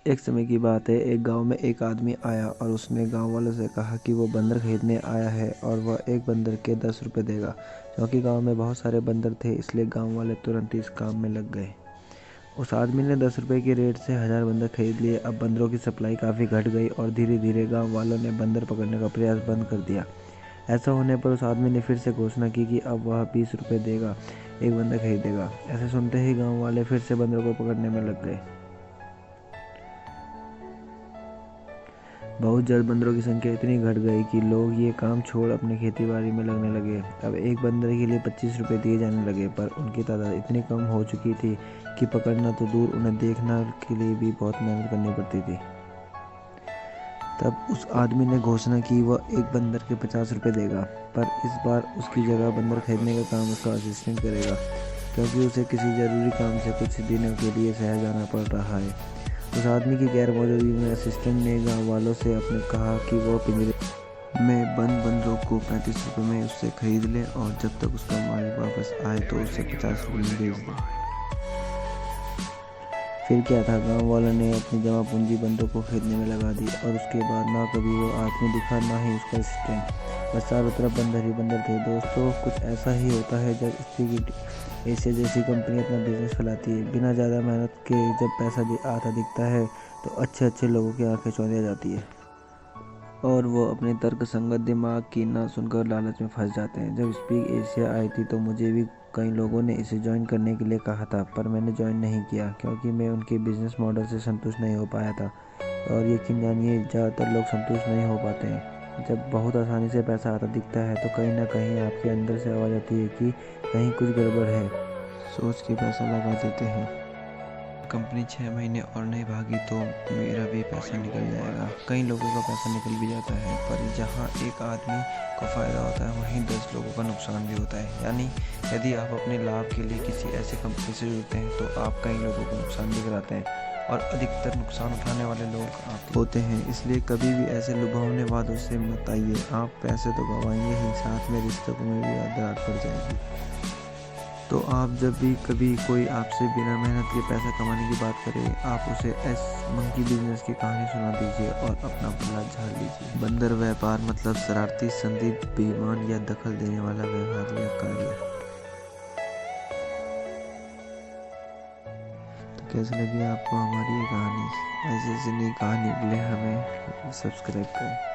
एक समय की बात है, एक गांव में एक आदमी आया और उसने गांव वालों से कहा कि वो बंदर खरीदने आया है और वह एक बंदर के 10 रुपये देगा। क्योंकि गांव में बहुत सारे बंदर थे, इसलिए गांव वाले तुरंत ही इस काम में लग गए। उस आदमी ने 10 रुपये के रेट से 1000 बंदर खरीद लिए। अब बंदरों की सप्लाई काफ़ी घट गई और धीरे धीरे गाँव वालों ने बंदर पकड़ने का प्रयास बंद कर दिया। ऐसा होने पर उस आदमी ने फिर से घोषणा की कि अब वह 20 रुपये देगा, एक बंदर खरीदेगा। ऐसे सुनते ही गाँव वाले फिर से बंदरों को पकड़ने में लग गए। बहुत जल्द बंदरों की संख्या इतनी घट गई कि लोग ये काम छोड़ अपनी खेती बाड़ी में लगने लगे। अब एक बंदर के लिए 25 रुपये दिए जाने लगे, पर उनकी तादाद इतनी कम हो चुकी थी कि पकड़ना तो दूर, उन्हें देखना के लिए भी बहुत मेहनत करनी पड़ती थी। तब उस आदमी ने घोषणा की वह एक बंदर के 50 रुपये देगा, पर इस बार उसकी जगह बंदर खरीदने का काम उसका असिस्टेंट करेगा, क्योंकि उसे किसी ज़रूरी काम से कुछ दिनों के लिए शहर जाना पड़ रहा है। उस आदमी की गैर मौजूदगी में असिस्टेंट ने गांव वालों से अपने कहा कि वो पिंजरे में बंद बंदरों को 35 रुपये में उससे खरीद ले और जब तक उसका मालिक वापस आए तो उसे 50 रुपये में बेच दे। फिर क्या था, गांव वालों ने अपनी जमा पूंजी बंदरों को खरीदने में लगा दी और उसके बाद ना कभी वो आदमी दिखा, ना ही उसका असिस्टेंट। बस चारों तरफ बंदर ही बंदर थे। दोस्तों, कुछ ऐसा ही होता है जब स्त्री एशिया जैसी कंपनी अपना बिजनेस फैलाती है। बिना ज़्यादा मेहनत के जब पैसा आता दिखता है तो अच्छे अच्छे लोगों की आंखें चौंधिया जाती है और वो अपने तर्कसंगत दिमाग की ना सुनकर लालच में फंस जाते हैं। जब स्पीक एशिया आई थी तो मुझे भी कई लोगों ने इसे ज्वाइन करने के लिए कहा था, पर मैंने ज्वाइन नहीं किया क्योंकि मैं उनके बिजनेस मॉडल से संतुष्ट नहीं हो पाया था। और यकीन जानिए, ज़्यादातर लोग संतुष्ट नहीं हो पाते हैं। जब बहुत आसानी से पैसा आता दिखता है तो कहीं ना कहीं आपके अंदर से आवाज़ आती है कि कहीं कुछ गड़बड़ है। सोच के पैसा लगा देते हैं। कंपनी 6 महीने और नहीं भागी तो मेरा भी पैसा निकल जाएगा। कई लोगों का पैसा निकल भी जाता है, पर जहाँ एक आदमी को फ़ायदा होता है वहीं 10 लोगों का नुकसान भी होता है। यानी यदि आप अपने लाभ के लिए किसी ऐसी कंपनी से जुड़ते हैं तो आप कई लोगों को नुकसान भी कराते हैं और अधिकतर नुकसान उठाने वाले लोग आप होते हैं। इसलिए कभी भी ऐसे लुभावने वादों से मत आइए। आप पैसे तो गंवाएंगे ही, साथ में रिश्तों में भी दरार पड़ जाएगी। तो आप जब भी कभी कोई आपसे बिना मेहनत के पैसा कमाने की बात करे, आप उसे मंकी बिजनेस की कहानी सुना दीजिए और अपना पल्ला झाड़ लीजिए। बंदर व्यापार मतलब शरारती, संदिग्ध, बेईमान या दखल देने वाला व्यवहार या कार्य। तो कैसी लगी आपको हमारी ये कहानी? ऐसी नई कहानी के लिए हमें सब्सक्राइब करें।